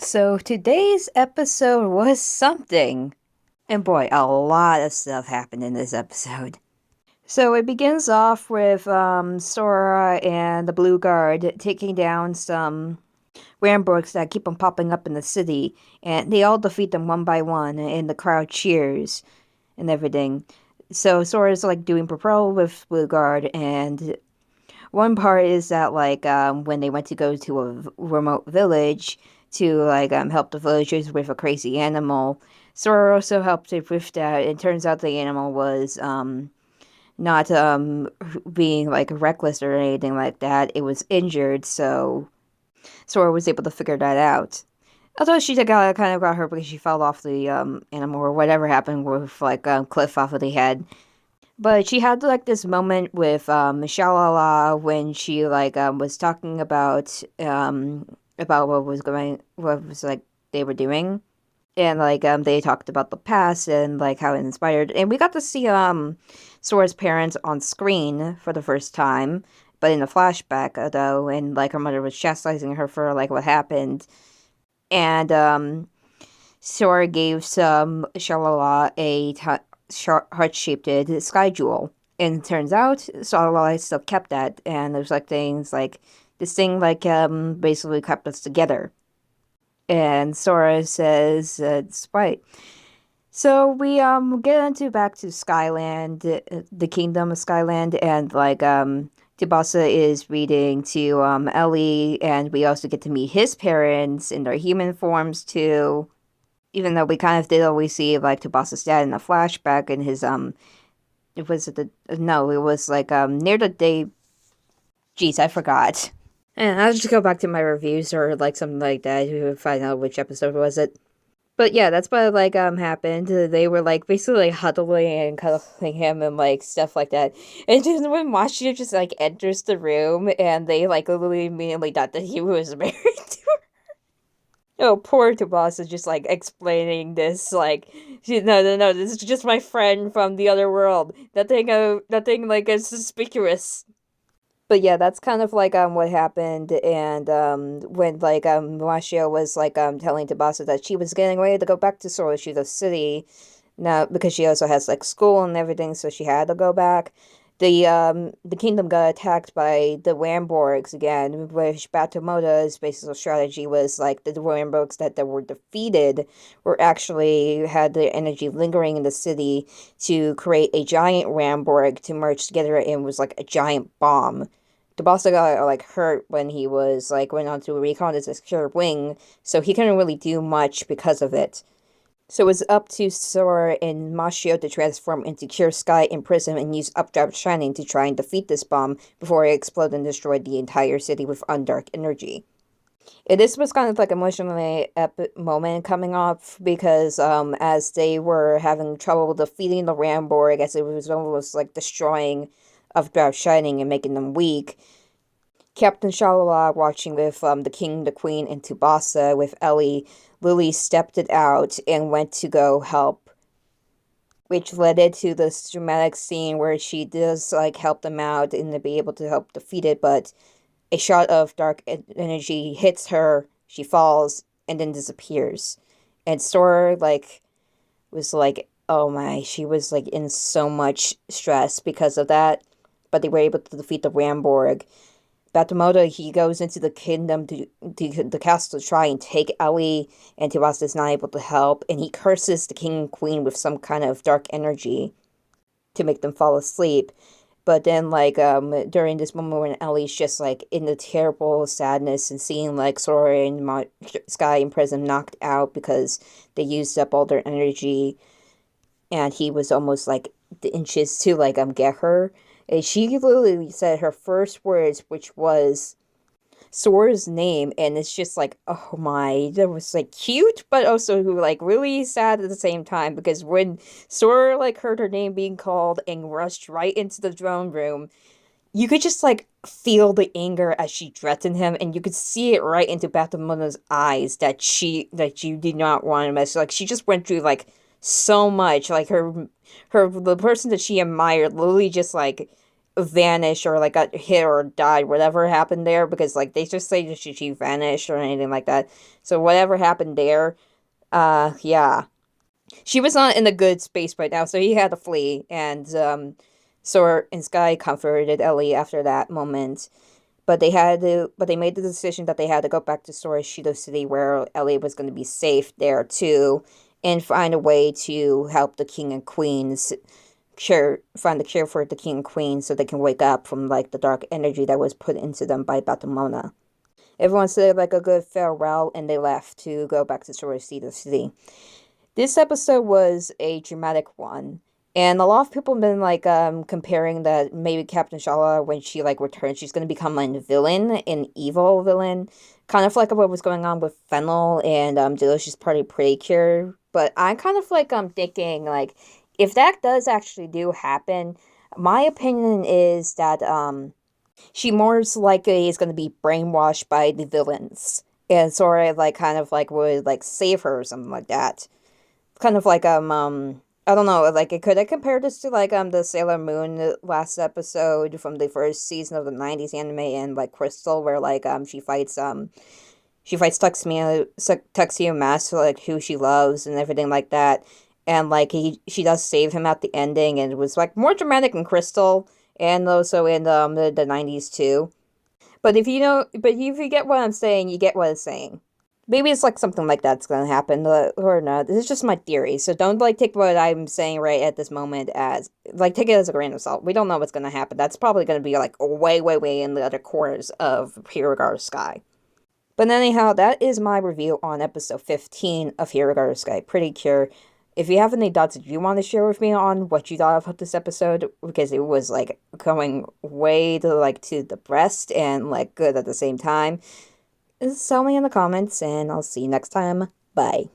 So today's episode was something. And boy, a lot of stuff happened in this episode. So it begins off with Sora and the Blue Guard taking down some Ramborgs that keep on popping up in the city, and they all defeat them one by one, and the crowd cheers and everything. So Sora's like doing patrol with Blue Guard, and one part is that when they went to go to a remote village to help the villagers with a crazy animal, Sora also helped it with that. It turns out the animal was not being like reckless or anything like that. It was injured, so Sora was able to figure that out. Although she kind of got hurt because she fell off the animal or whatever happened with cliff off of the head. But she had like this moment with Shalala when she was talking about what was like they were doing, and they talked about the past and like how it inspired, and we got to see Sora's parents on screen for the first time, but in a flashback though, and like her mother was chastising her for like what happened, and Sora gave some Shalala a heart-shaped sky jewel. And it turns out Sora still kept that, and there's like things like this thing basically kept us together. And Sora says it's right. So we get into back to Skyland, the kingdom of Skyland, and Tsubasa is reading to Elle, and we also get to meet his parents in their human forms too. Even though we kind of did always see like Tsubasa's dad in a flashback in his it was the no, it was near the day. Jeez, I forgot. And I'll just go back to my reviews or like something like that to find out which episode was it. But yeah, that's what happened. They were like basically like, huddling and cuddling him and like stuff like that. And just when Mashio just like enters the room and they like literally immediately thought that he was married to her. Oh, poor Tsubasa just like explaining this like no, this is just my friend from the other world. Nothing like is suspicious. But yeah, that's kind of what happened, and when Mashio was telling Tsubasa that she was getting ready to go back to Sora City now because she also has like school and everything, so she had to go back. The kingdom got attacked by the Ramborgs again, which Battamonda's basic strategy was like the Ramborgs that were defeated were actually had their energy lingering in the city to create a giant Ramborg to merge together and was like a giant bomb. The boss got like hurt when he was went on to recon as a secure wing, so he couldn't really do much because of it. So it's up to Sora and Mashio to transform into Cure Sky and Prism and use Updraft Shining to try and defeat this bomb before it explodes and destroy the entire city with Undark energy. And this was kind of like emotionally epic moment coming off because as they were having trouble defeating the Ramborg as it was almost like destroying Updraft Shining and making them weak, Captain Shalala watching with the king, the queen, and Tsubasa with Elle, Lily stepped it out and went to go help, which led it to this dramatic scene where she does help them out and to be able to help defeat it, but a shot of dark energy hits her, she falls, and then disappears. And Sora was oh my, she was in so much stress because of that, but they were able to defeat the Ramborg. Battamonda, he goes into the kingdom to the castle to try and take Elle, and Tsubasa is not able to help, and he curses the king and queen with some kind of dark energy to make them fall asleep. But then, during this moment when Ellie's just, in the terrible sadness and seeing, Sora and Sky and Prism knocked out because they used up all their energy, and he was almost, the inches to, get her. And she literally said her first words, which was Sora's name, and it's just oh my, that was cute, but also really sad at the same time, because when Sora heard her name being called and rushed right into the throne room, you could just feel the anger as she threatened him, and you could see it right into Battamonda's eyes that she did not want to mess. She just went through so much, the person that she admired literally just vanished or like got hit or died, whatever happened there, because like they just say that she vanished or anything like that. So whatever happened there, yeah. She was not in a good space right now, so he had to flee, and Sora and Sky comforted Ellie after that moment. But they made the decision that they had to go back to Sorashido City, where Ellie was going to be safe there too, and find a way to help the king and queens find the cure for the king and queen, so they can wake up from like the dark energy that was put into them by Batamona. Everyone said like a good farewell, and they left to go back to Sorashido City. This episode was a dramatic one, and a lot of people have been like comparing that maybe Captain Shalala, when she like returns, she's gonna become like a villain, an evil villain, kind of like what was going on with Fennel and Delicious Party Pretty Cure. But I'm kind of like thinking like if that does actually do happen, my opinion is that she most likely is gonna be brainwashed by the villains, and Sora like kind of like would like save her or something like that. Kind of like I don't know, like could I compare this to like the Sailor Moon last episode from the first season of the 90s anime, and like Crystal, where like she fights Tuxedo Mask, like who she loves and everything like that, and like she does save him at the ending, and it was like more dramatic in Crystal and also in the 90s too. But if you get what I'm saying, you get what I'm saying. Maybe it's like something like that's gonna happen, or not. This is just my theory, so don't like take what I'm saying right at this moment as like take it as a grain of salt. We don't know what's gonna happen. That's probably gonna be like way, way, way in the other corners of Hirogaru Sky. But anyhow, that is my review on episode 15 of Hirogaru Sky Pretty Cure. If you have any thoughts that you want to share with me on what you thought about this episode, because it was like going way to the breast and like good at the same time, tell me in the comments, and I'll see you next time. Bye.